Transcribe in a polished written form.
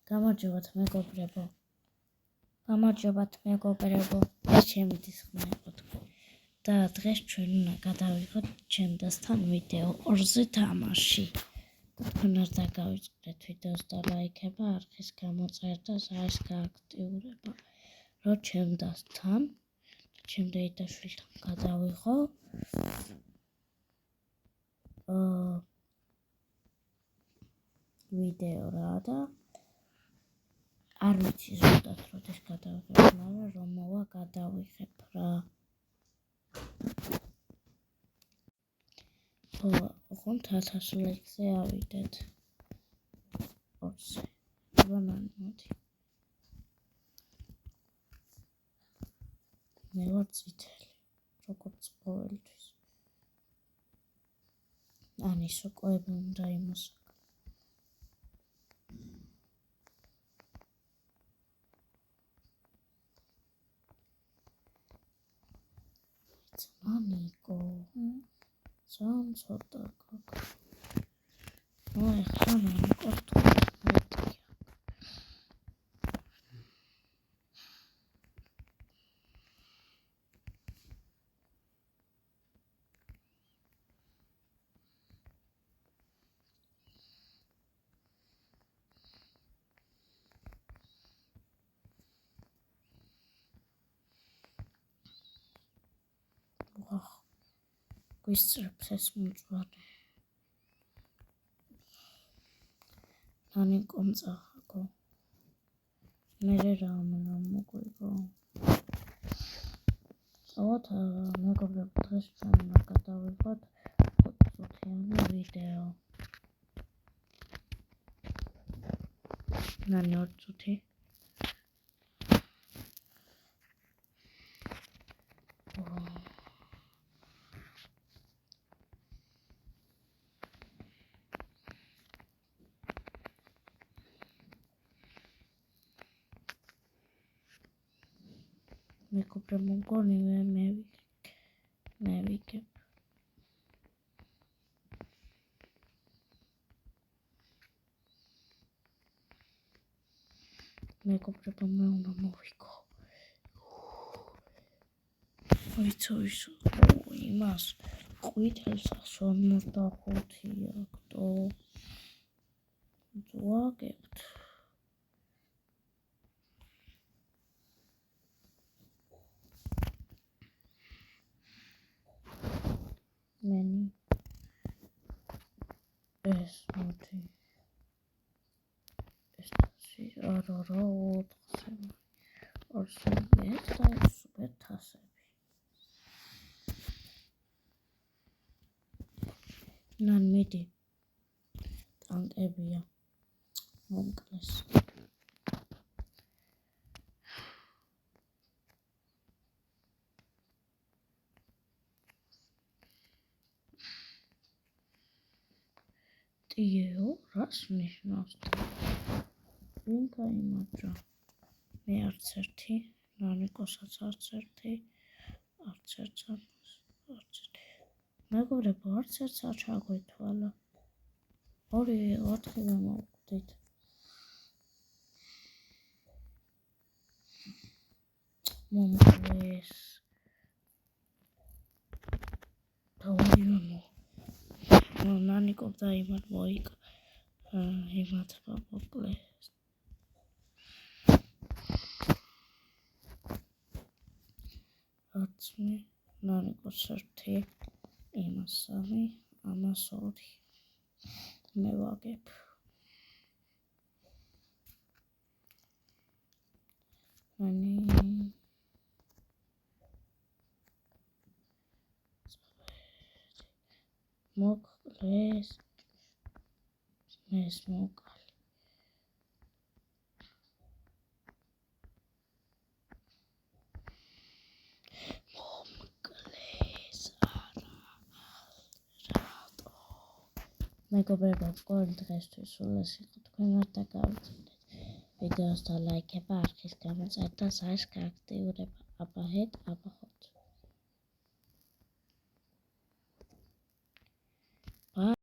გამარჯობათ მეგობრებო. ეს ჩემი დისკმა იყო თქვენ. და დღეს ჩვენ უნდა გადავიღოთ ჩემთან ვიდეო 2-ზე თამაში. თქვენ არ დაგავიწყდეთ ვიდეოს და ლაიქება, არხის გამოწერდა, ზარის გააქტიურება. რომ ჩემთან ჩემ დეიდაშვილთან გადავიღო. ვიდეო რა და არ ვიცი ზუსტად როდის გადავიღებ, მაგრამ რომ მოვა გადავიღებ რა. ოღონდ 1000 ლайკზე ავიდეთ. 2-ზე. მოდი. მე ვარ წითელი, როგორც ყოველთვის. ანის უკოები უნდა იმასაკ. Aniko, ძალიან ცოტა გოგო. ეხლა Aniko's თქმეტია. გვისწრებს ეს მოწვარე. Aniko მწახაკო. მე რა მოგვიგო. ოღონდ მეგობრებო, დღეს ჩვენ უნდა გადავიღოთ 5-წუთიანი ვიდეო. 2 წუთი. მეგობრებო, მგონი მე ვიგებ. მეგობრებო, მე უნდა მოვიგო. ვიცი, იმას ყვითელს 55 აქტო. ვაგებთ. მენი ეს მოდი. ეს არა 4-ზე. 2-ზე ეს და სუპერ თასები. მიდი. ტანკებია. მომკლეს. ტიეო, რას ნიშნავს? ვინ გაიმარჯვა? მე არც ერთი, Anikoსაც არც ერთი, არც ერთი. მეგობრებო, არც ერთს არ ჩაგვეთვალა. 2-4-ზე მოვკვდით. მომკლეს. Aniko დაიმარ მოიკ. იმათმა მოკლეს. არც მე, Aniko's 1, იმას 3, ამას 2. მე ვაგებ. მოკლეს. ეს მოკალი. მომკლეს. რატო? მეგობრებო, მგონი დღესთვის სულ ეს იყო. თქვენ არ დაგავიწყდეთ ვიდეოს და ლაიქება, არხის გამოწერდა, ზარის გააქტიურება. აბა